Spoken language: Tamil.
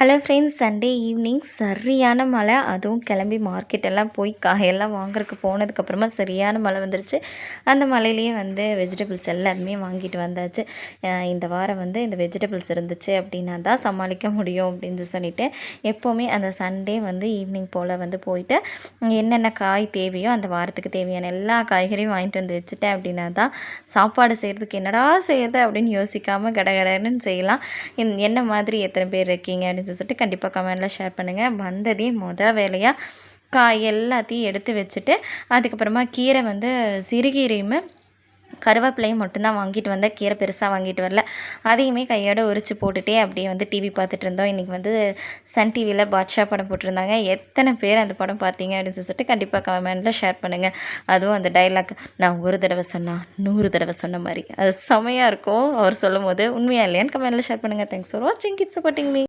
ஹலோ ஃப்ரெண்ட்ஸ், சண்டே ஈவினிங் சரியான மழை. அதுவும் கிளம்பி மார்க்கெட்டெல்லாம் போய் காயெல்லாம் வாங்குறதுக்கு போனதுக்கப்புறமா சரியான மழை வந்துருச்சு. அந்த மழையிலேயே வெஜிடபிள்ஸ் எல்லாருமே வாங்கிட்டு வந்தாச்சு. இந்த வாரம் இந்த வெஜிடபிள்ஸ் இருந்துச்சு அப்படின்னா தான் சமாளிக்க முடியும் அப்படின்னு சொல்லிட்டு எப்போவுமே அந்த சண்டே ஈவினிங் போல் போயிட்டு என்னென்ன காய் தேவையோ அந்த வாரத்துக்கு தேவையான எல்லா காய்கறியும் வாங்கிட்டு வந்து வச்சுட்டேன் அப்படின்னா தான் சாப்பாடு செய்கிறதுக்கு என்னடா செய்கிறது அப்படின்னு யோசிக்காமல் கடகடன்னு செய்யலாம். என்ன மாதிரி எத்தனை பேர் இருக்கீங்க அப்படின்னு சொல்லிட்டு கண்டிப்பாக கமெண்டில் ஷேர் பண்ணுங்கள். வந்ததையும் வேலையாக காய் எல்லாத்தையும் எடுத்து வச்சுட்டு அதுக்கப்புறமா கீரை சிறுகீரையுமே கருவேப்பிலையும் மட்டும்தான் வாங்கிட்டு வந்தேன். கீரை பெருசாக வாங்கிட்டு வரல. அதையுமே கையோடு உரித்து போட்டுகிட்டே அப்படியே டிவி பார்த்துட்டு இருந்தோம். இன்றைக்கி சன் டிவியில் பாட்ஷா படம் போட்டிருந்தாங்க. எத்தனை பேர் அந்த படம் பார்த்தீங்க அப்படின்னு சொல்லிட்டு கண்டிப்பாக கமெண்டில் ஷேர் பண்ணுங்கள். அதுவும் அந்த டைலாக் நான் ஒரு தடவை சொன்னால் 100 தடவை சொன்ன மாதிரி அது செமையாக இருக்கும். அவர் சொல்லும் போது உண்மையாக இல்லையான்னு கமெண்டில் ஷேர் பண்ணுங்கள். தேங்க்ஸ் ஃபார் வாட்சிங். Keep supporting me.